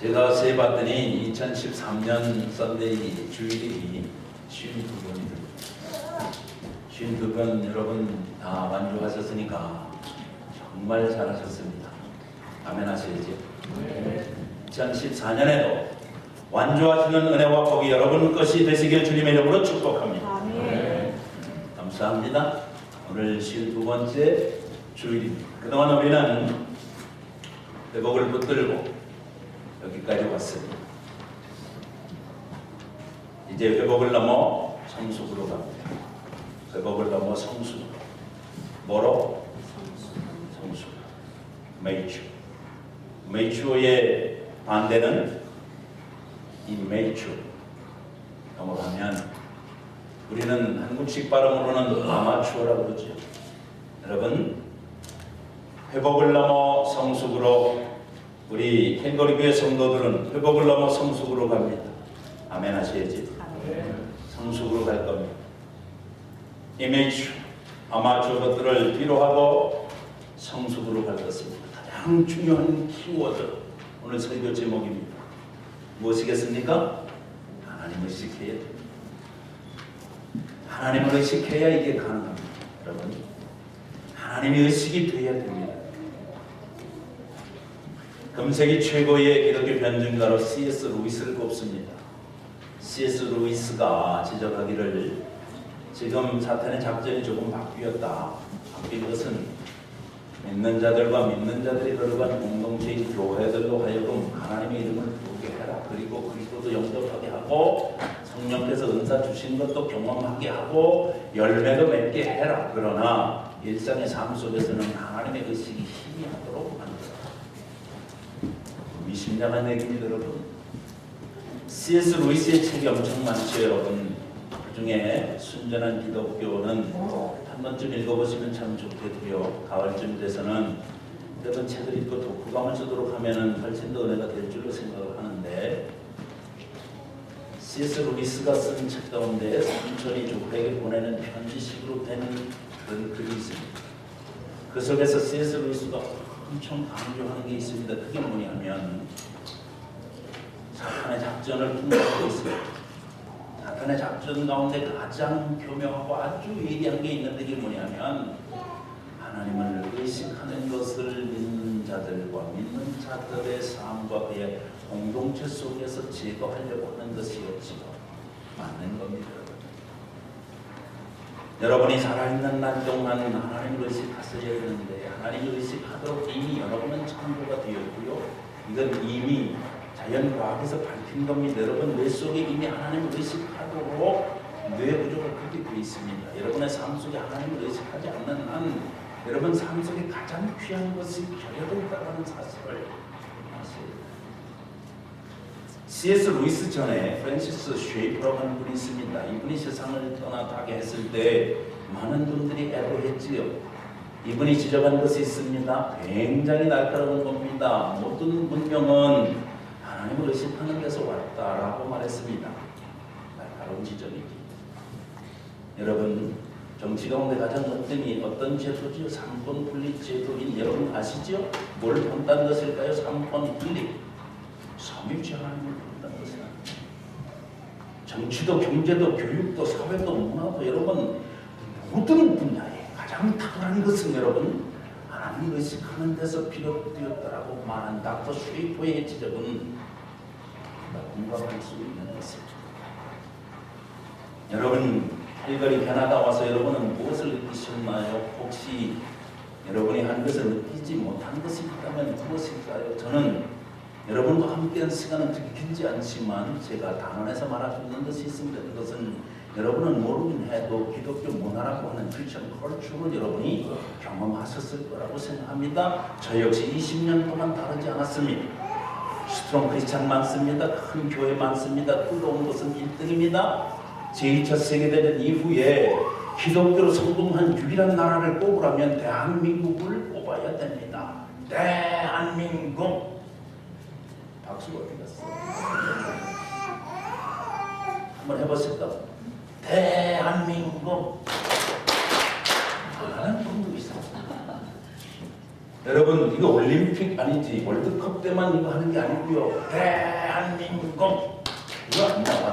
제가 세봤더니 2013년 썬데이 주일이 52번이 됩니다. 52번 여러분 다 완주하셨으니까 정말 잘하셨습니다. 아멘 하셔야죠. 2014년에도 완주하시는 은혜와 복이 여러분 것이 되시길 주님의 이름으로 축복합니다. 아멘. 감사합니다. 오늘 52번째 주일입니다. 그동안 우리는 회복을 붙들고 여기까지 왔습니다. 이제 회복을 넘어 성숙으로 갑니다. 회복을 넘어 성숙. 뭐로? 성숙. 메이추어. 메이추어의 반대는 immature. 영어로 하면 우리는 한국식 발음으로는 아마추어라고 그러죠. 여러분, 회복을 넘어 성숙으로 우리 캥거리교회 성도들은 회복을 넘어 성숙으로 갑니다. 아멘 하셔야지. 성숙으로 갈 겁니다. immature, 아마추어 것들을 뒤로 하고 성숙으로 갈 것입니다. 가장 중요한 키워드, 오늘 설교 제목입니다. 무엇이겠습니까? 하나님을 의식해야 됩니다. 하나님을 의식해야 이게 가능합니다. 여러분, 하나님의 의식이 되어야 됩니다. 금세기 최고의 기독교 변증가로 C.S. 루이스를 꼽습니다. C.S. 루이스가 지적하기를 지금 사탄의 작전이 조금 바뀌었다. 바뀐 것은 믿는 자들과 믿는 자들이 들어간 공동체인 교회들로 하여금 하나님의 이름을 부르게 해라. 그리고 그리스도도 영접하게 하고 성령께서 은사 주신 것도 경험하게 하고 열매도 맺게 해라. 그러나 일상의 삶 속에서는 하나님의 의식이 희미하도록 만들어라. 미심장한 얘기입니다, 여러분. C.S. 루이스의 책이 엄청 많죠, 여러분. 그 중에 순전한 기독교는 한 번쯤 읽어보시면 참 좋겠고요. 가을쯤 돼서는 여러분 책을 읽고 독후감을 쓰도록 하면은 훨씬 더 은혜가 될 줄로 생각을 하는데, C.S. 루이스가 쓴 책 가운데 삼촌이 조카에게 보내는 편지식으로 된 그런 글이 있습니다. 그 속에서 C.S. 루이스가 엄청 강조하는 게 있습니다. 그게 뭐냐면 사탄의 작전을 풍부하고 있습니다. 사탄의 작전 가운데 가장 교묘하고 아주 예리한 게 있는데 그게 뭐냐면 하나님을 의식하는 것을 믿는 자들과 믿는 자들의 삶과 그의 공동체 속에서 제거하려고 하는 것이었지요. 맞는 겁니다. 여러분이 살아있는 날 동안 하나님을 의식하셔야 되는데 하나님을 의식하도록 이미 여러분은 창조가 되었고요. 이건 이미 자연과학에서 밝힌 겁니다. 여러분 뇌 속에 이미 하나님을 의식하도록 뇌 구조가 그렇게 되어 있습니다. 여러분의 삶 속에 하나님을 의식하지 않는 한 여러분 삶 속에 가장 귀한 것이 결여되어 있다는 사실을 아세요. C.S. 루이스 전에 프랜시스 쉐이퍼라고 하는 분이 있습니다. 이분이 세상을 떠나가게 했을 때 많은 분들이 애도했지요. 이분이 지적한 것이 있습니다. 굉장히 날카로운 겁니다. 모든 문명은 하나님을 의식하는 데서 왔다라고 말했습니다. 날카로운 지적이지. 여러분, 정치 가운데 가장 어떤 제도지요? 삼권 분립 제도인 여러분 아시죠? 뭘 본다는 것일까요? 삼권 분립. 삼위일체 하나님을 본다는 것은 정치도 경제도 교육도 사회도 문화도 여러분 모든 분야에 가장 탁월한 것은 여러분 하나님을 의식하는 데서 비롯되었다라고 말한 닥터 쉐이퍼의 지적은 공감할 수 있는 것입니다. 여러분 캘거리 캐나다 와서 여러분은 무엇을 느끼셨나요? 혹시 여러분이 한 것을 느끼지 못한 것이 있다면 무엇일까요? 저는 여러분과 함께한 시간은 그렇게 길지 않지만 제가 단언해서 말할 수 있는 것이 있습니다. 그것은 여러분은 모르긴 해도 기독교 문화라고 하는 크리스천 컬처를 여러분이 경험하셨을 거라고 생각합니다. 저 역시 20년 동안 다르지 않았습니다. 스트롱 크리스천 많습니다. 큰 교회 많습니다. 뜨거운 것은 1등입니다. 제2차 세계대전 이후에 기독교로 성공한 유일한 나라를 꼽으라면 대한민국을 꼽아야 됩니다. 대한민국. 박수가 어디 갔어? 한번 해보실까? 대한민국. 하는 분도 있어. 여러분 이거 올림픽 아니지 월드컵 때만 이거 하는 게 아니고요. 대한민국 이거 안 나와.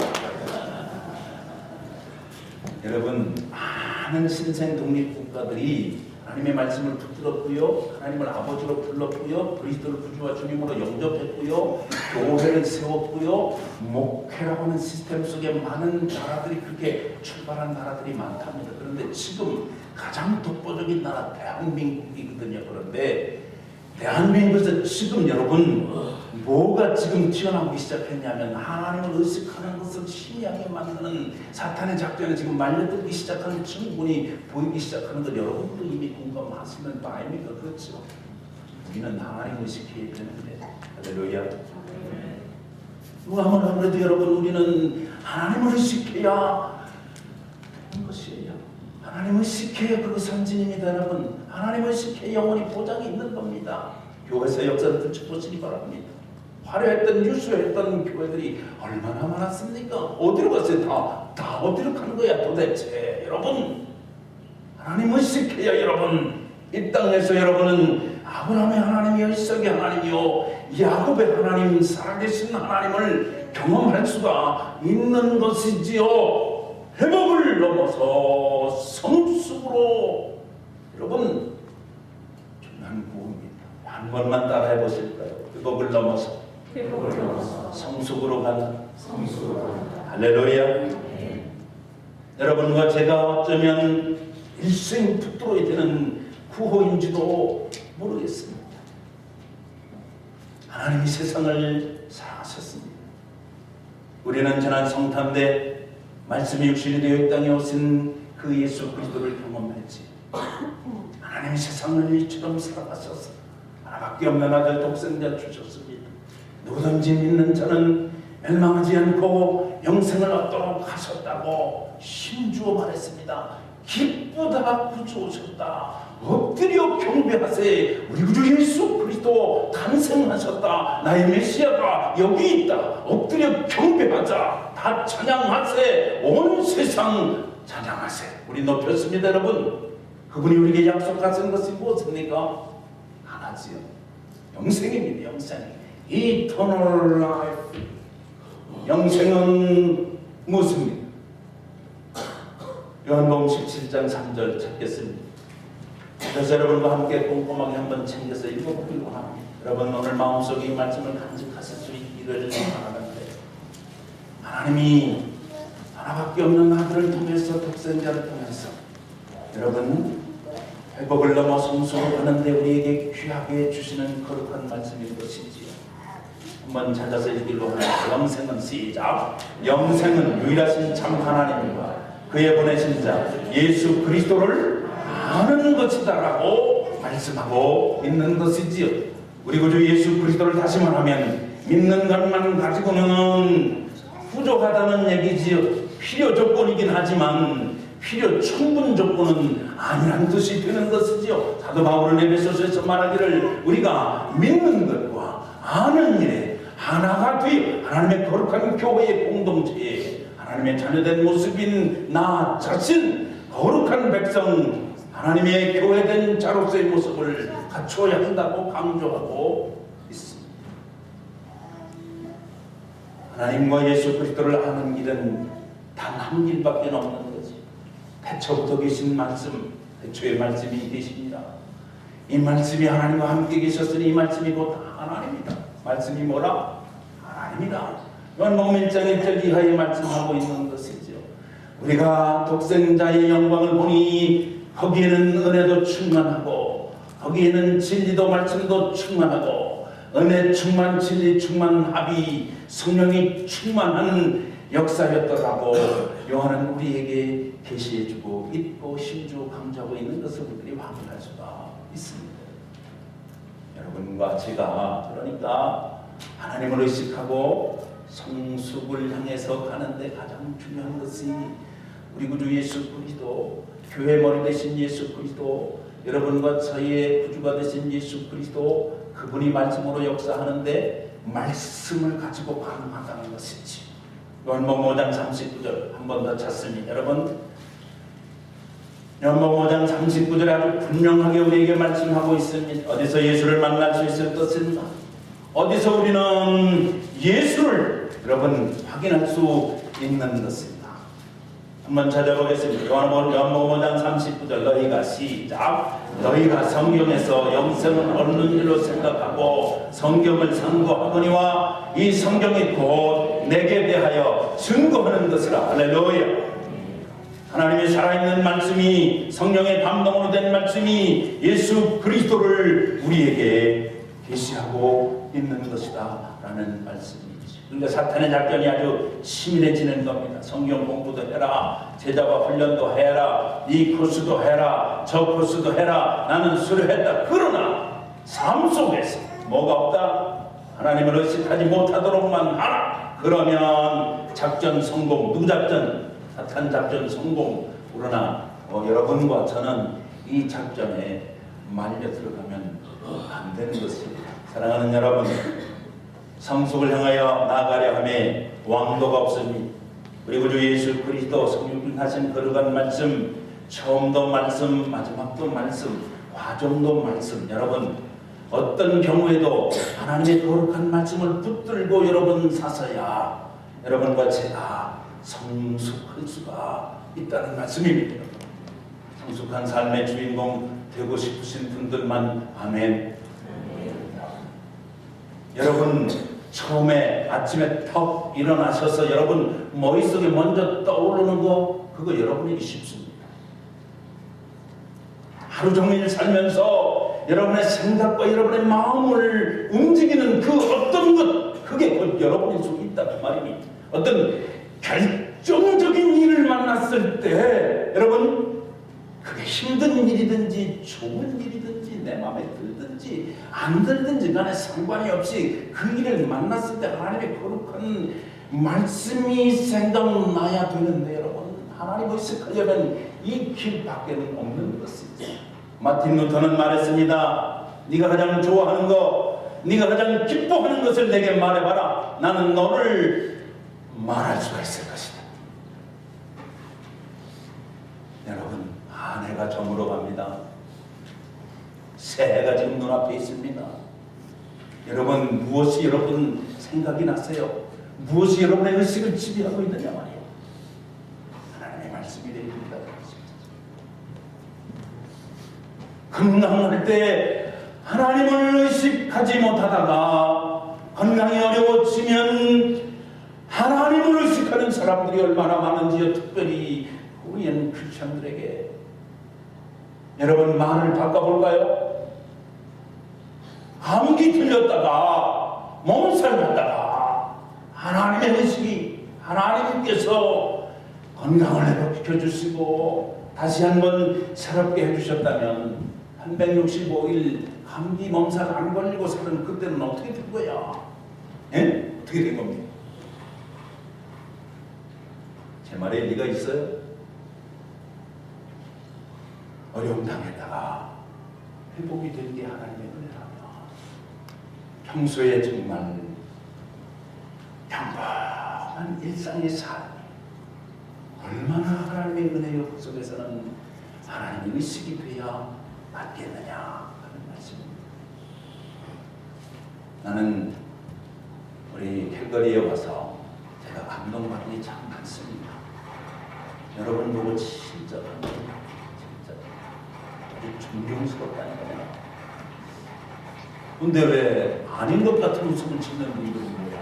여러분 많은 신생 독립국가들이 하나님의 말씀을 붙들었고요, 하나님을 아버지로 불렀고요, 그리스도를 구주와 주님으로 영접했고요, 교회를 세웠고요, 목회라고 하는 시스템 속에 많은 나라들이 그렇게 출발한 나라들이 많답니다. 그런데 지금 가장 독보적인 나라 대한민국이거든요. 그런데 대한민국에서 지금 여러분 뭐가 지금 튀어나오기 시작했냐면 하나님을 의식하는 것을 희미하게 만드는 사탄의 작전에 지금 말려들기 시작하는 증분이 보이기 시작하는 걸 여러분도 이미 공감하시는 바입니까? 그렇죠? 우리는 하나님을 의식해야 되는데 할렐루야. 아무래도 여러분 우리는 하나님을 의식해야 하는 것이에요. 하나님을 의식해야 그 선진입니다. 여러분 하나님을 의식해야 영원히 보장이 있는 겁니다. 교회에서 역사를 들춰보시기 바랍니다. 화려했던 유수했던 교회들이 얼마나 많았습니까? 어디로 갔어요? 다 어디로 간 거야 도대체? 여러분 하나님을 의식해야 여러분 이 땅에서 여러분은 아브라함의 하나님이요, 이삭의 하나님이요, 야곱의 하나님, 살아계신 하나님을 경험할 수가 있는 것이지요. 회복을 넘어서 성숙으로 여러분 중요한 구호입니다. 한 번만 따라해 보실까요? 회복을 넘어서 성숙으로 가는 할렐루야. 여러분과 제가 어쩌면 일생 붙들어야 되는 구호인지도 모르겠습니다. 하나님이 세상을 사랑하셨습니다. 우리는 지난 성탄 때 말씀이 육신이 되어 이 땅에 오신 그 예수 그리스도를 경험했지. 하나님이 세상을 이처럼 사랑하셔서 하나밖에 없는 아들 독생자 주셨습니다. 누구든지 믿는 자는 멸망하지 않고 영생을 얻도록 하셨다고 힘주어 말했습니다. 기쁘다 구주오셨다. 엎드려 경배하세. 우리 구주 예수 그리스도 탄생하셨다. 나의 메시아가 여기 있다. 엎드려 경배하자. 다 찬양하세. 온 세상 찬양하세. 우리 높였습니다. 여러분 그분이 우리에게 약속하신 것이 무엇입니까? 하나지요. 영생입니다. 영생. Eternal life. 영생은 무엇입니까? 요한복음 17장 3절 찾겠습니다. 그래서 여러분과 함께 꼼꼼하게 한번 챙겨서 읽어보기로 합니다. 여러분 오늘 마음속에 이 말씀을 간직하실 수 있기를 바라는데 하나님이 하나밖에 없는 아들을 통해서 독생자를 통해서 여러분 회복을 넘어 성숙을 하는데 우리에게 귀하게 주시는 거룩한 말씀인 것이지요. 한번 찾아서 읽기로 합니다. 영생은 시작. 영생은 유일하신 참 하나님과 그의 보내신 자 예수 그리스도를 아는 것이다라고 말씀하고 있는 것이지요. 우리 구주 예수 그리스도를 다시 말하면 믿는 것만 가지고는 부족하다는 얘기지요. 필요 조건이긴 하지만 필요 충분 조건은 아니란 뜻이 되는 것이지요. 사도 바울은 에베소서에서 말하기를 우리가 믿는 것과 아는 일에 하나가 되어 하나님의 거룩한 교회의 공동체에 하나님의 자녀된 모습인 나 자신 거룩한 백성 하나님의 교회된 자로서의 모습을 갖춰야 한다고 강조하고 있습니다. 하나님과 예수 그리스도를 아는 길은 단 한 길밖에 없는 거지. 태초부터 계신 말씀, 태초의 말씀이 계십니다. 이 말씀이 하나님과 함께 계셨으니 이 말씀이 곧 하나님이다. 말씀이 뭐라? 하나님이다. 요한복음 1장 1절 이하에 말씀하고 있는 것이죠. 우리가 독생자의 영광을 보니 거기에는 은혜도 충만하고 거기에는 진리도 말씀도 충만하고 은혜 충만 진리 충만 합이 성령이 충만한 역사였더라고 요한은 우리에게 계시해주고 믿고 힘주고 강조하고 있는 것을 우리들이 확인할 수가 있습니다. 여러분과 제가 그러니까 하나님을 의식하고 성숙을 향해서 가는데 가장 중요한 것이 우리 구주 예수 그리스도 교회 머리 되신 예수 그리스도 여러분과 저희의 구주가 되신 예수 그리스도 그분이 말씀으로 역사하는데 말씀을 가지고 가능하다는 것이지. 요한복음 5장 39절 한 번 더 찾습니다. 여러분 요한복음 5장 39절에 아주 분명하게 우리에게 말씀하고 있습니다. 어디서 예수를 만날 수 있을 것인가? 어디서 우리는 예수를 여러분 확인할 수 있는 것인가? 한번 찾아보겠습니다. 요한복음 5장 39절 너희가 시작 너희가 성경에서 영생을 얻는 일로 생각하고 성경을 상고하거니와 이 성경이 곧 내게 대하여 증거하는 것이라. 할렐루야. 하나님의 살아있는 말씀이 성령의 감동으로 된 말씀이 예수 그리스도를 우리에게 계시하고 있는 것이다 라는 말씀이죠. 그러니까 사탄의 작전이 아주 치밀해지는 겁니다. 성경 공부도 해라, 제자와 훈련도 해라, 이 코스도 해라, 저 코스도 해라, 나는 수료했다. 그러나 삶 속에서 뭐가 없다? 하나님을 의식하지 못하도록만 하라. 그러면 작전 성공. 누구 작전? 사탄 작전 성공. 그러나 여러분과 저는 이 작전에 말려 들어가면 안 되는 것입니다. 사랑하는 여러분, 성숙을 향하여 나아가려 함에 왕도가 없으니 그리고 주 예수 그리스도 성육하신 거룩한 말씀, 처음도 말씀, 마지막도 말씀, 과정도 말씀. 여러분 어떤 경우에도 하나님의 거룩한 말씀을 붙들고 여러분 사서야 여러분과 제가 성숙할 수가 있다는 말씀입니다. 성숙한 삶의 주인공 되고 싶으신 분들만 아멘. 여러분 처음에 아침에 턱 일어나셔서 여러분 머릿속에 먼저 떠오르는 거 그거 여러분에게 쉽습니다. 하루 종일 살면서 여러분의 생각과 여러분의 마음을 움직이는 그 어떤 것 그게 곧 여러분일 수 있다 그 말입니다. 어떤 결정적인 일을 만났을 때 여러분 그게 힘든 일이든지 좋은 일이든지 내 마음에 들든지 안 들든지 간에 상관이 없이 그 일을 만났을 때 하나님의 거룩한 말씀이 생각나야 되는데 여러분 하나님 의식하려면 이 길 밖에는 없는 것이죠. 마틴 루터는 말했습니다. 네가 가장 좋아하는 거, 네가 가장 기뻐하는 것을 내게 말해봐라. 나는 너를 말할 수가 있을 것이다. 여러분 한 해가 저물어 갑니다. 새해가 지금 눈앞에 있습니다. 여러분 무엇이 여러분 생각이 나세요? 무엇이 여러분의 의식을 지배하고 있느냐 말이에요. 하나님의 말씀이 되십니다. 건강할 때 하나님을 의식하지 못하다가 건강이 어려워지면 하나님을 의식하는 사람들이 얼마나 많은지요. 특별히 우리는 크리스천들에게. 여러분 말을 바꿔볼까요? 감기 들렸다가 몸살 났다가 하나님의 의식이 하나님께서 건강을 회복시켜 주시고 다시 한번 새롭게 해주셨다면 365일 감기 몸살 안 걸리고 사는 그때는 어떻게 된 거야? 예? 어떻게 된 겁니까? 제 말에 일리가 있어요? 어려움 당했다가 회복이 된 게 하나님의 은혜라면 평소에 정말 평범한 일상의 삶 얼마나 하나님의 은혜 속에서는 하나님의 의식이 돼야 맞겠느냐 하는 말씀입니다. 나는 우리 캘거리에 와서 제가 감동받은 게 참 많습니다. 여러분 보고 진짜 아주 존경스럽다니까요. 근데 왜 아닌 것 같은 웃음을 짓는 분들은 뭐야?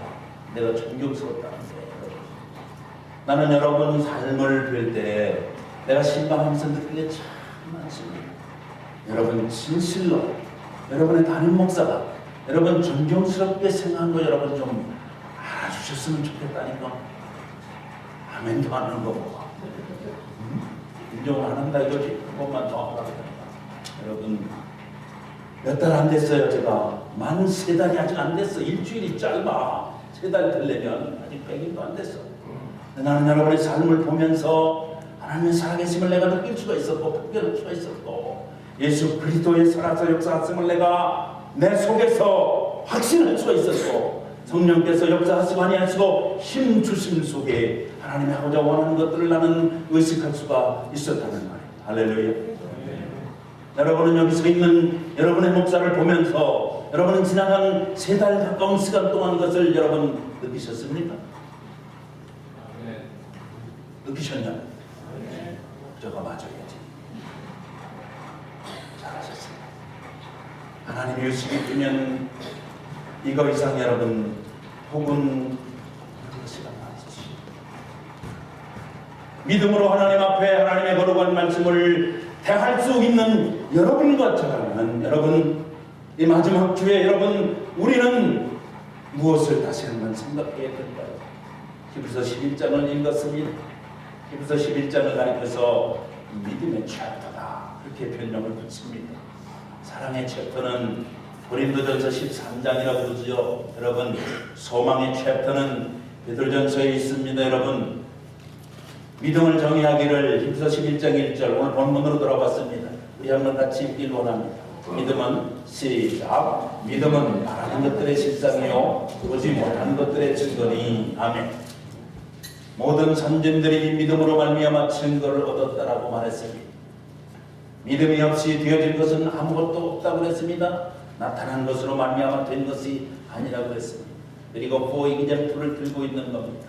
내가 존경스럽다는데. 나는 여러분 삶을 뵐 때 내가 신방하면서 느낀 게 참 많습니다. 여러분 진실로 여러분의 담임 목사가 여러분 존경스럽게 생각한 거 여러분 좀 알아주셨으면 좋겠다니까. 아멘도 안 하는 거 보고 인정을 안 한다 이거지. 그것만 더 하라고. 여러분 몇 달 안 됐어요. 제가 만 3달이 아직 안 됐어. 일주일이 짧아. 3달 되려면 아직 100일도 안 됐어. 나는 여러분의 삶을 보면서 하나님의 살아계심을 내가 느낄 수가 있었고 특별할 수가 있었고 예수 그리스도의 살아서 역사하심을 내가 내 속에서 확신할 수가 있었고 성령께서 역사하시고 아니하시고 힘 주심 속에 하나님이 하고자 원하는 것들을 나는 의식할 수가 있었다는 말입니다. 할렐루야. 여러분은 여기 서 있는 여러분의 목사를 보면서 여러분은 지나간 3달 가까운 시간 동안 것을 여러분 느끼셨습니까? 느끼셨냐고요? 저가 맞아야지. 잘하셨습니다. 하나님의 의식이 되면 이거 이상 여러분 혹은 그것이란 말이지. 믿음으로 하나님 앞에 하나님의 거룩한 말씀을 대할 수 있는 여러분과 저라면 여러분 이 마지막 주에 여러분 우리는 무엇을 다시 한번 생각해야 될까요? 히브리서 11장을 읽었습니다. 히브리서 11장을 가리켜서 믿음의 챕터다 그렇게 변명을 붙입니다. 사랑의 챕터는 고린도전서 13장이라고 그러죠. 여러분 소망의 챕터는 베드로전서에 있습니다. 여러분 믿음을 정의하기를 히브리서 11장 1절 오늘 본문으로 돌아봤습니다. 우리 한번 같이 읽길 원합니다. 믿음은 시작. 믿음은 바라는 것들의 실상이요 보지 못하는 것들의 증거니. 아멘. 모든 선진들이 믿음으로 말미암아 증거를 얻었다라고 말했습니다. 믿음이 없이 되어진 것은 아무것도 없다고 그랬습니다. 나타난 것으로 말미암아 된 것이 아니라고 했습니다. 그리고 포이기잼프를 들고 있는 겁니다.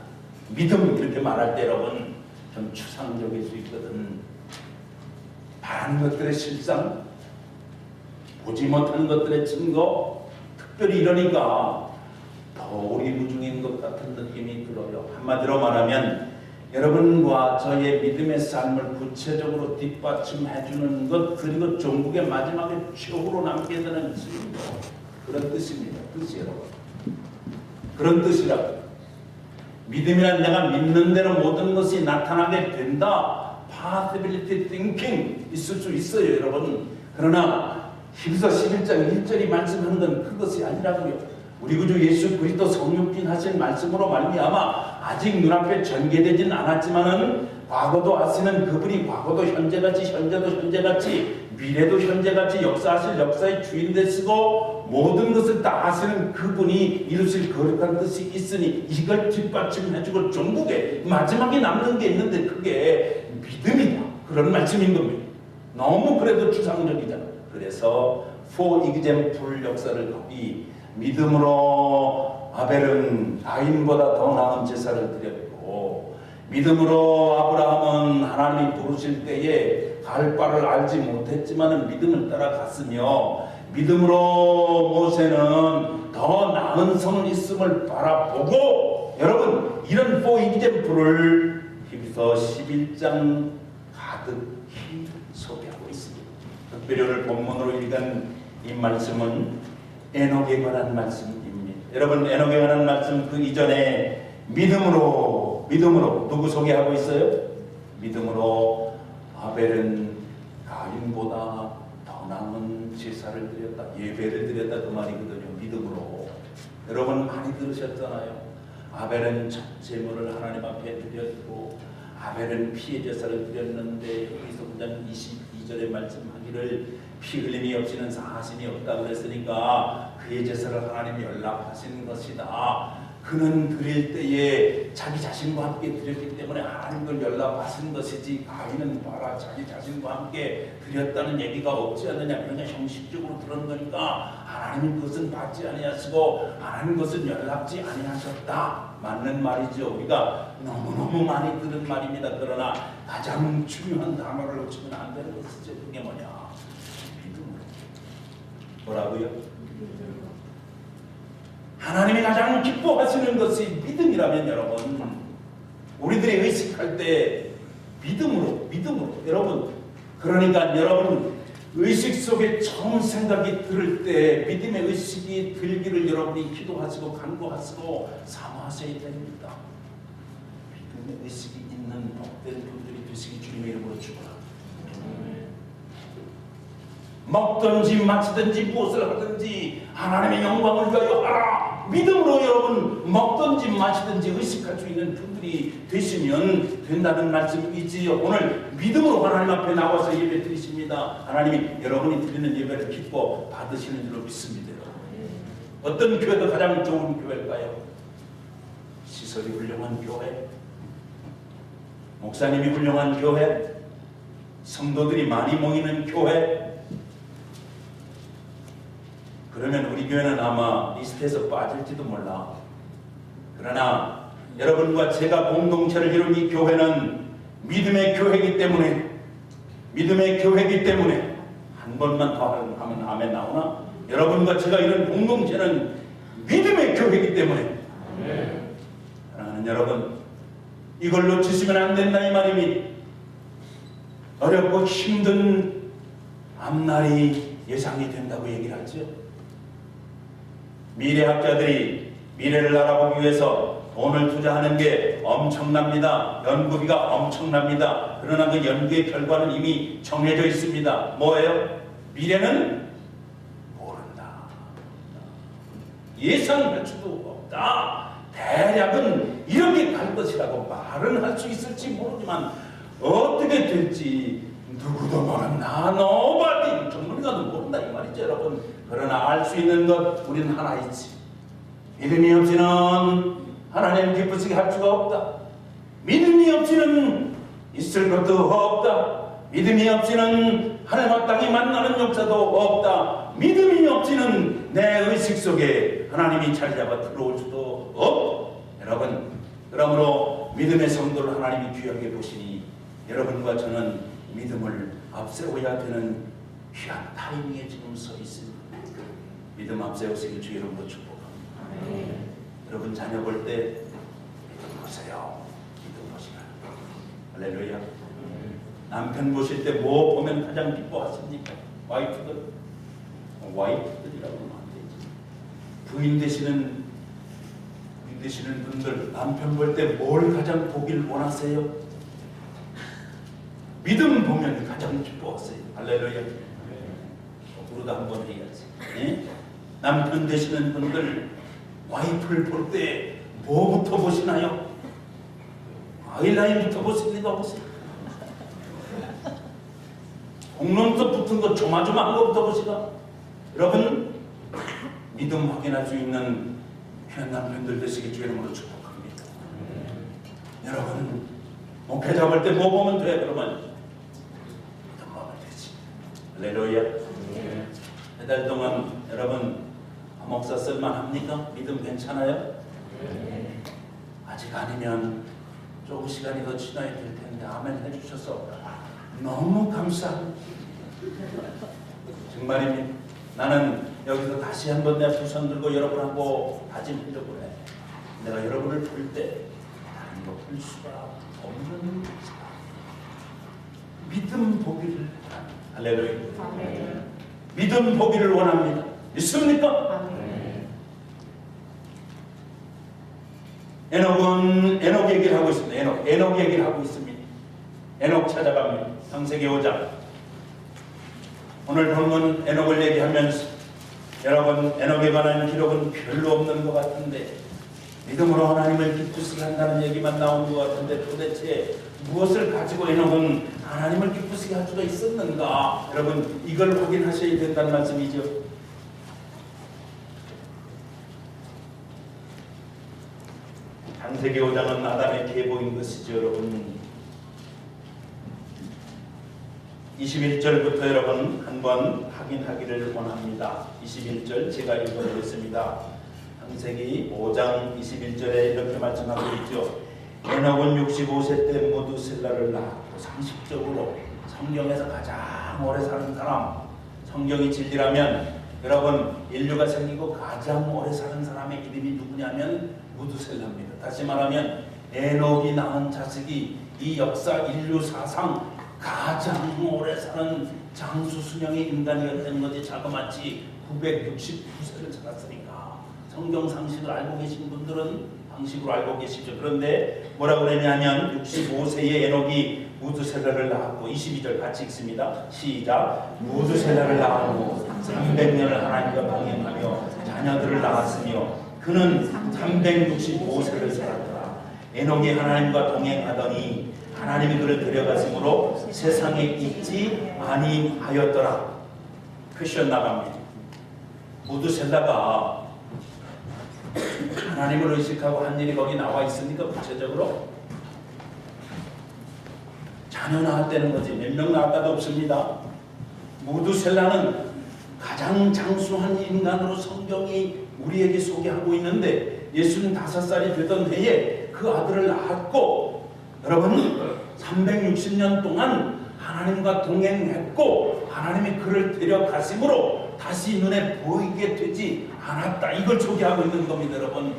믿음 이렇게 말할 때 여러분 좀 추상적일 수 있거든. 바라는 것들의 실상, 보지 못하는 것들의 증거, 특별히 이러니까 더 오리무중인 것 같은 느낌이 들어요. 한마디로 말하면 여러분과 저의 믿음의 삶을 구체적으로 뒷받침해주는 것, 그리고 종국의 마지막에 최후로 남게 되는 증거, 그런 뜻입니다. 뜻이 여러분 그런 뜻이라고. 믿음이란 내가 믿는 대로 모든 것이 나타나게 된다. possibility thinking 있을 수 있어요 여러분. 그러나 히브리서 11장 1절이 말씀하는 건 그것이 아니라고요. 우리 구주 예수 그리스도 성육신 하신 말씀으로 말미암아 아직 눈앞에 전개되지는 않았지만은 과거도 아시는 그분이 과거도 현재같이 현재도 현재같이 미래도 현재같이 역사하실 역사의 주인 되시고 모든 것을 다 아시는 그분이 이루실 거룩한 뜻이 있으니 이걸 뒷받침해주고 종국에 마지막에 남는 게 있는데 그게 믿음이다. 그런 말씀인 겁니다. 너무 그래도 추상적이잖아. 그래서 for example 역사를 거기 믿음으로 아벨은 가인보다 더 나은 제사를 드렸고 믿음으로 아브라함은 하나님이 부르실 때에 갈 바를 알지 못했지만 믿음을 따라갔으며 믿음으로 모세는 더 나은 성은 있음을 바라보고 여러분 이런 for example을 히브리서 11장 가득히 소개하고 있습니다. 특별히 오늘 본문으로 읽은 이 말씀은 에녹에 관한 말씀입니다. 여러분 에녹에 관한 말씀 그 이전에 믿음으로 누구 소개하고 있어요? 믿음으로 아벨은 가인보다 더 나은 제사를 드렸다. 예배를 드렸다 그 말이거든요. 믿음으로. 여러분 많이 들으셨잖아요. 아벨은 첫 제물을 하나님 앞에 드렸고 아벨은 피의 제사를 드렸는데 여기서 그냥 22절에 말씀하기를 피 흘림이 없이는 사하심이 없다고 그랬으니까 그의 제사를 하나님이 연락하시는 것이다. 그는 드릴 때에 자기 자신과 함께 드렸기 때문에 하나님을 연락하시는 것이지 가인은 봐라 자기 자신과 함께 드렸다는 얘기가 없지 않느냐. 그러니까 형식적으로 들은 거니까 하나님 그것은 받지 아니하시고 하나님 그것은 연락지 아니하셨다. 맞는 말이죠. 우리가 너무너무 많이 들은 말입니다. 그러나 가장 중요한 단어를 놓치면 안 되는 것이죠. 그게 뭐냐? 뭐라고요? 하나님이 가장 기뻐하시는 것이 믿음이라면 여러분 우리들이 의식할 때 믿음으로 여러분 그러니까 여러분 의식 속에 처음 생각이 들을 때 믿음의 의식이 들기를 여러분이 기도하시고 간구하시고 사모하셔야 됩니다. 믿음의 의식이 있는 복된 분들이 되시기 주님의 이름으로 축원합니다. 먹든지 마시든지 무엇을 하든지 하나님의 영광을 위하여 하라. 믿음으로 여러분 먹든지 마시든지 의식할 수 있는 분들이 되시면 된다는 말씀이지요. 오늘 믿음으로 하나님 앞에 나와서 예배 드리십니다. 하나님이 여러분이 드리는 예배를 기뻐 받으시는 줄로 믿습니다. 어떤 교회가 가장 좋은 교회일까요? 시설이 훌륭한 교회, 목사님이 훌륭한 교회, 성도들이 많이 모이는 교회, 그러면 우리 교회는 아마 리스트에서 빠질지도 몰라. 그러나 여러분과 제가 공동체를 이룬 이 교회는 믿음의 교회이기 때문에, 한 번만 더 하면 아멘 나오나? 여러분과 제가 이룬 공동체는 믿음의 교회이기 때문에, 사랑하는 여러분, 이걸 놓치시면 안 된다 이 말입니다. 어렵고 힘든 앞날이 예상이 된다고 얘기를 하죠. 미래학자들이 미래를 알아보기 위해서 돈을 투자하는 게 엄청납니다. 연구비가 엄청납니다. 그러나 그 연구의 결과는 이미 정해져 있습니다. 뭐예요? 미래는 모른다. 예상할 수도 없다. 대략은 이렇게 갈 것이라고 말은 할 수 있을지 모르지만 어떻게 될지 누구도 모른다. nobody. 전문가도 모른다 이 말이죠 여러분. 그러나 알 수 있는 것 우리는 하나 있지. 믿음이 없이는 하나님 기쁘시게 할 수가 없다. 믿음이 없이는 있을 것도 없다. 믿음이 없이는 하늘과 땅이 만나는 역사도 없다. 믿음이 없이는 내 의식 속에 하나님이 자리 잡아 들어올 수도 없다. 여러분, 그러므로 믿음의 성도를 하나님이 귀하게 보시니 여러분과 저는 믿음을 앞세워야 되는 귀한 타이밍에 지금 서 있습니다. 믿음 앞세우시길 주 이름으로 축복합니다. 여러분 자녀 볼 때 믿음 보세요. 믿음 보시라. 할렐루야. 남편 보실 때 뭐 보면 가장 기뻐하십니까? 와이프들이라고 하면 안 되지. 부인 되시는 분들 남편 볼 때 뭘 가장 보길 원하세요? 믿음 보면 가장 기뻐하세요. 할렐루야. 우리도 한번 해야지. 예? 남편 되시는 분들 와이프를 볼 때 뭐부터 보시나요? 아이라인부터 보십니까? 보세요. 공론도 붙은 거 조마조마한 거부터 보시나? 여러분 믿음 확인할 수 있는 귀한 남편들 되시기 주 이름으로 축복합니다. 여러분 목회 잡을 때 뭐 보면 돼? 그러면 믿음 보면 되지. 할렐루야. 몇 달 동안 여러분 목사 쓸만합니까? 믿음 괜찮아요? 아직 아니면 조금 시간이 더 지나야 될 텐데 아멘 해주셔서 너무 감사합니다. 정말입니다. 나는 여기서 다시 한번 내 두 손 들고 여러분하고 다짐하려고 해. 내가 여러분을 볼 때 다른 거 볼 수가 없는 믿음 보기를 할렐루야. 믿음 보기를 원합니다. 있습니까? 에녹 얘기를 하고 있습니다. 에녹 얘기를 하고 있습니다. 에녹 찾아갑니다. 창세기 5장. 오늘 본문 에녹을 얘기하면서 여러분 에녹에 관한 기록은 별로 없는 것 같은데 믿음으로 하나님을 기쁘시게 한다는 얘기만 나온 것 같은데 도대체 무엇을 가지고 에녹은 하나님을 기쁘시게 할 수가 있었는가? 여러분 이걸 확인하셔야 된다는 말씀이죠. 창세기 5장은 아담의 계보인 것이죠. 여러분 21절부터 여러분 한번 확인하기를 원합니다. 21절 제가 읽어보겠습니다. 창세기 5장 21절에 이렇게 말씀하고 있죠. 에녹은 65세 때 무두셀라를 낳았고 상식적으로 성경에서 가장 오래 사는 사람, 성경이 진리라면 여러분 인류가 생기고 가장 오래 사는 사람의 이름이 누구냐면 무두셀라입니다. 다시 말하면 에녹이 낳은 자식이 이 역사 인류 사상 가장 오래 사는 장수 수명의 인간이었다는 것이 자그마치 969세를 살았으니까 성경 상식을 알고 계신 분들은 상식으로 알고 계시죠. 그런데 뭐라고 그러냐면 65세의 에녹이 무두셀라를 낳았고 22절 같이 읽습니다. 시작. 무두셀라를 낳았고 300년을 하나님과 동행하며 자녀들을 낳았으며 그는 365세를 살았더라. 에녹이 하나님과 동행하더니 하나님이 그를 데려가심으로 세상에 있지 아니하였더라. 퀘션 나갑니다. 무두셀라가 하나님을 의식하고 한 일이 거기 나와 있습니까? 구체적으로 자녀 낳았다는 거지. 몇 명 낳았다도 없습니다. 무두셀라는 가장 장수한 인간으로 성경이 우리에게 소개하고 있는데, 예수는 5살이 되던 해에 그 아들을 낳았고, 여러분 360년 동안 하나님과 동행했고 하나님이 그를 데려가심으로 다시 눈에 보이게 되지 않았다. 이걸 소개하고 있는 겁니다. 여러분,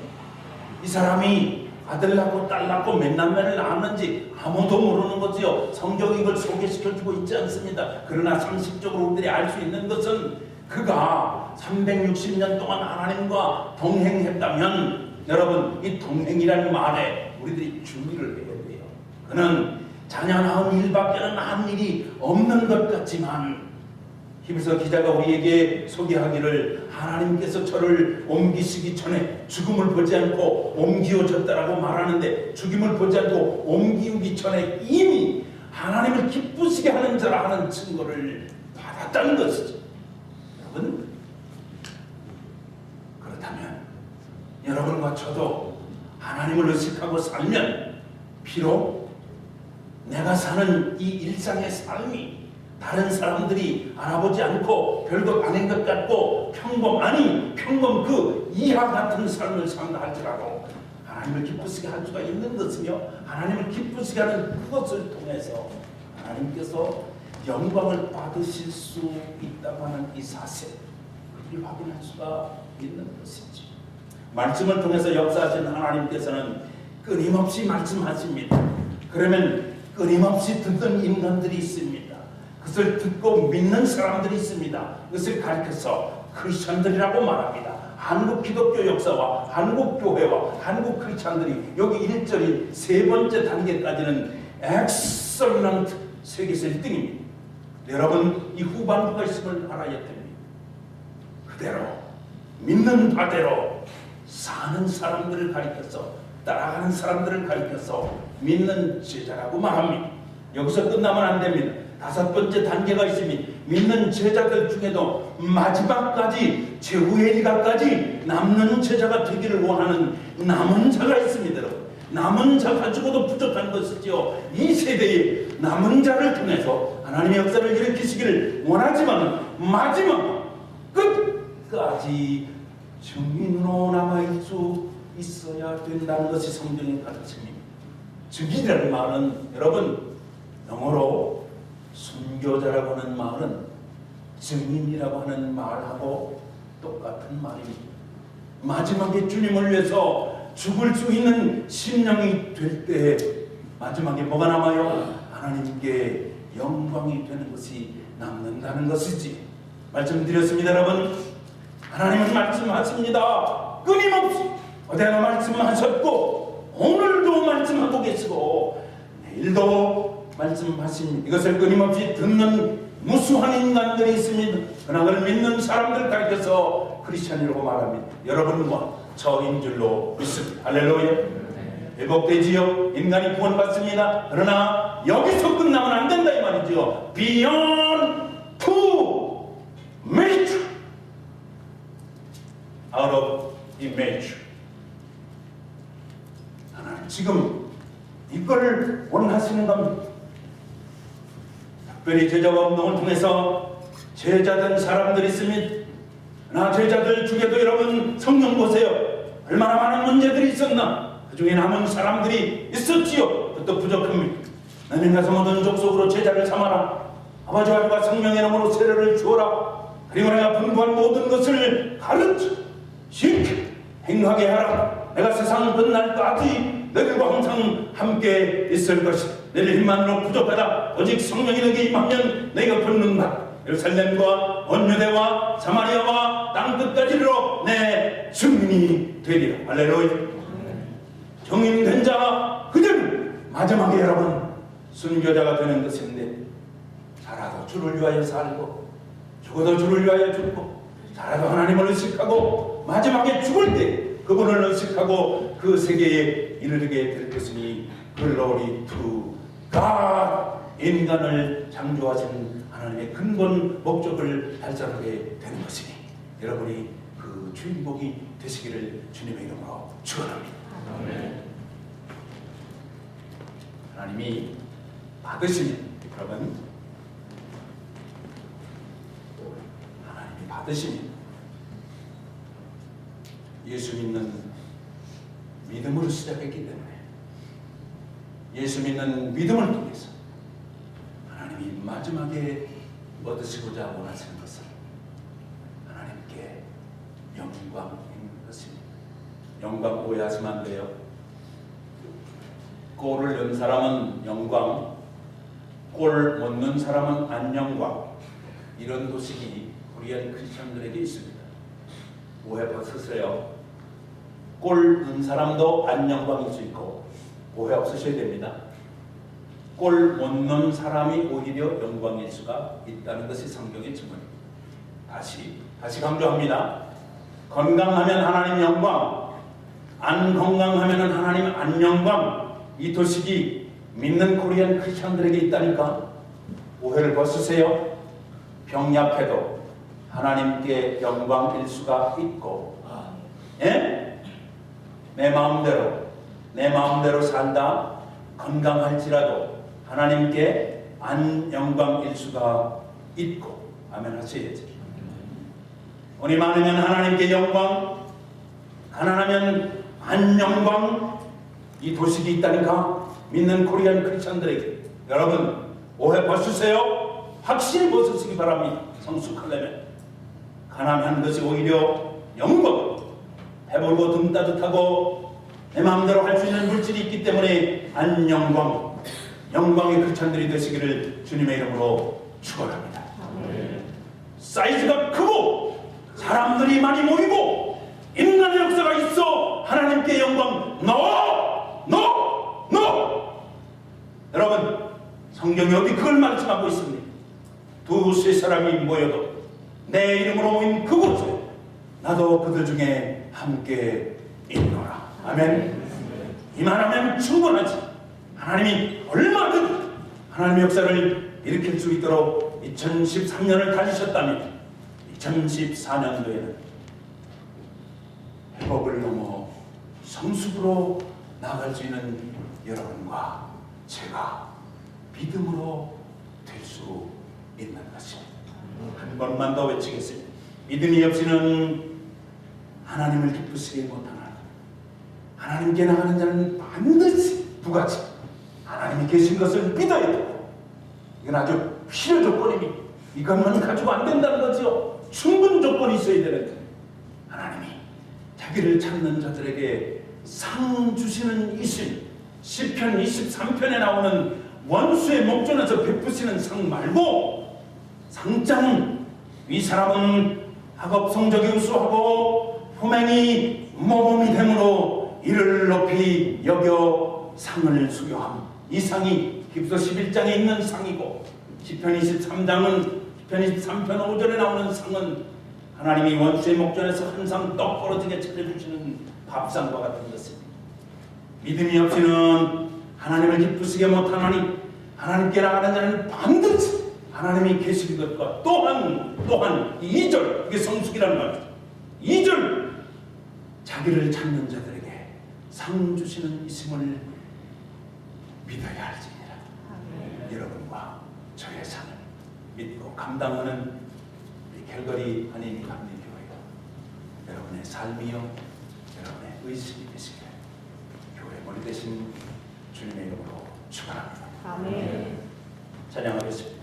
이 사람이 아들 낳고 딸 낳고 몇 남매를 낳았는지 아무도 모르는 거지요. 성경이 이걸 소개시켜주고 있지 않습니다. 그러나 상식적으로 우리들이 알 수 있는 것은 그가 360년 동안 하나님과 동행했다면, 여러분, 이 동행이라는 말에 우리들이 주의를 해야 돼요. 그는 자녀 낳은 일밖에는 한 일이 없는 것 같지만, 히브리서 기자가 우리에게 소개하기를 하나님께서 저를 옮기시기 전에 죽음을 보지 않고 옮기어졌다라고 말하는데, 죽임을 보지 않고 옮기기 전에 이미 하나님을 기쁘시게 하는 자라 하는 증거를 받았다는 것이죠. 여러분, 그렇다면 여러분과 저도 하나님을 의식하고 살면 비록 내가 사는 이 일상의 삶이 다른 사람들이 알아보지 않고 별것 아닌 것 같고 평범 그 이하 같은 삶을 산다 할지라도 하나님을 기쁘시게 할 수가 있는 것이며, 하나님을 기쁘시게 하는 그것을 통해서 하나님께서 영광을 받으실 수 있다고 하는 이 사실, 그걸 확인할 수가 있는 것이지. 말씀을 통해서 역사하시는 하나님께서는 끊임없이 말씀하십니다. 그러면 끊임없이 듣는 인간들이 있습니다. 그것을 듣고 믿는 사람들이 있습니다. 그것을 가르쳐서 크리스천들이라고 말합니다. 한국 기독교 역사와 한국 교회와 한국 크리스천들이 여기 1절인 세 번째 단계까지는 엑셀런트 세계에서 1등입니다. 여러분, 이 후반부가 있음을 알아야 됩니다. 그대로 믿는 바대로 사는 사람들을 가리켜서, 따라가는 사람들을 가리켜서 믿는 제자라고 말합니다. 여기서 끝나면 안 됩니다. 5번째 단계가 있습니다. 믿는 제자들 중에도 마지막까지, 최후의 일가까지 남는 제자가 되기를 원하는 남은 자가 있습니다. 여러분, 남은 자 가지고도 부족한 것이지요. 이 세대의 남은 자를 통해서 하나님의 역사를 일으키시기를 원하지만 마지막 끝까지 증인으로 남아있을 수 있어야 된다는 것이 성경의 가르침입니다. 증인이라는 말은, 여러분, 영어로 순교자라고 하는 말은 증인이라고 하는 말하고 똑같은 말입니다. 마지막에 주님을 위해서 죽을 수 있는 심령이 될 때 마지막에 뭐가 남아요? 하나님께 영광이 되는 것이 남는다는 것이지. 말씀드렸습니다. 여러분, 하나님은 말씀하십니다. 끊임없이 어제나 말씀하셨고 오늘도 말씀하고 계시고 내일도 말씀하십니다. 이것을 끊임없이 듣는 무수한 인간들이 있습니다. 그러나 그를 믿는 사람들 가르쳐서 크리스천이라고 말합니다. 여러분과 저인 줄로 믿습니다. 할렐루야. 회복되지요. 인간이 구원받습니다. 그러나 여기서 끝나면 안 된다 이 말이죠. Beyond to mature, out of immature. 하나님 지금 이걸 원하시는 겁니다. 특별히 제자와 운동을 통해서 제자된 사람들이 있습니다. 그러나 제자들 중에도 여러분 성경 보세요. 얼마나 많은 문제들이 있었나. 그 중에 남은 사람들이 있었지요. 그것도 부족합니다. 너는 가서 모든 족속으로 제자를 삼아라. 아버지와 아들과 성령의 이름으로 세례를 주어라. 그리고 내가 분부한 모든 것을 가르쳐 시켜 행하게 하라. 내가 세상 끝날까지 너희들과 항상 함께 있을 것이다. 너희들 힘만으로 부족하다. 오직 성령이 너희에게 임하면 너희가 붙는다. 예루살렘과 온 유대와 사마리아와 땅끝까지 이르러 내 증인이 되리라. 할렐루야. 정인된 자 그들은 마지막에 여러분 순교자가 되는 것인데, 살아도 주를 위하여 살고 죽어도 주를 위하여 죽고, 살아도 하나님을 의식하고 마지막에 죽을 때 그분을 의식하고 그 세계에 이르게 될 것이니 Glory to God. 인간을 창조하신 하나님의 근본 목적을 달성하게 되는 것이니 여러분이 그 주인공이 되시기를 주님의 이름으로 축원합니다. 아멘. 하나님이 받으시면, 여러분, 하나님이 받으시면 예수 믿는 믿음으로 시작했기 때문에 예수 믿는 믿음을 통해서 하나님이 마지막에 얻으시고자 원하시는 것은 하나님께 영광인 것입니다. 영광 오해하시면 안 돼요. 꼴을 넣은 사람은 영광, 꼴 못 넣은 사람은 안영광. 이런 도식이 코리안 크리스천들에게 있습니다. 오해 벗으세요. 꼴 넣은 사람도 안영광일 수 있고 오해 없으셔야 됩니다. 꼴 못 넣은 사람이 오히려 영광일 수가 있다는 것이 성경의 증언입니다. 다시 강조합니다. 건강하면 하나님 영광, 안 건강하면 하나님 안영광. 이 도식이 믿는 코리안 크리스천들에게 있다니까. 오해를 벗으세요. 병약해도 하나님께 영광일 수가 있고, 예? 내 마음대로 산다 건강할지라도 하나님께 안 영광일 수가 있고. 아멘 하셔야지. 돈이 많으면 하나님께 영광, 가난하면 안 영광. 이 도식이 있다니까. 믿는 코리안 크리스천들에게. 여러분 오해 벗으세요. 확실히 벗으시기 바랍니다. 성숙하려면 가난한 것이 오히려 영광, 배부르고 등 따뜻하고 내 마음대로 할 수 있는 물질이 있기 때문에 안영광, 영광의 크리스천들이 되시기를 주님의 이름으로 축원합니다. 사이즈가 크고 사람들이 많이 모이고 인간의 역사가 있어 하나님께 영광 여러분 성경이 어디 그걸 말씀하고 있습니다. 두세 사람이 모여도 내 이름으로 모인 그곳에 나도 그들 중에 함께 있노라. 아멘. 이만하면 충분하지. 하나님이 얼마든 하나님의 역사를 일으킬 수 있도록 2013년을 달리셨다면 2014년도에는 회복을 넘어 성숙으로 나아갈 수 있는 여러분과 제가 믿음으로 될 수 있는 것입니다. 한 번만 더 외치겠습니다. 믿음이 없이는 하나님을 기쁘시게 못하나. 하나님께 나가는 자는 반드시 두 가지. 하나님이 계신 것을 믿어야 되고, 이건 아주 필요 조건입니다. 이것만 가지고 안 된다는 거죠. 충분 조건이 있어야 되는데, 하나님이 자기를 찾는 자들에게 상 주시는 이신, 시편 23편에 나오는 원수의 목전에서 베푸시는 상 말고, 상장, 이 사람은 학업 성적이 우수하고 효맹이 모범이 되므로 이를 높이 여겨 상을 수여함. 이 상이 깁서 11장에 있는 상이고, 시편 23장은 시편 23편 5절에 나오는 상은 하나님이 원수의 목전에서 항상 떡 벌어지게 차려주시는 밥상과 같은 것입니다. 믿음이 없이는 하나님을 기쁘시게 못하나니 하나님께 나가는 자는 반드시 하나님이 계신 것과 또한 2절, 이게 성숙이라는 말이죠. 2절, 자기를 찾는 자들에게 상 주시는 이심을 믿어야 할지니라. 여러분과 저의 상을 믿고 감당하는 캘거리 한인이 감리교회가 여러분의 삶이요 여러분의 의식이 되시기를 교회 머리 되신 주님의 이름으로 축원합니다. 아멘. 찬양하겠습니다.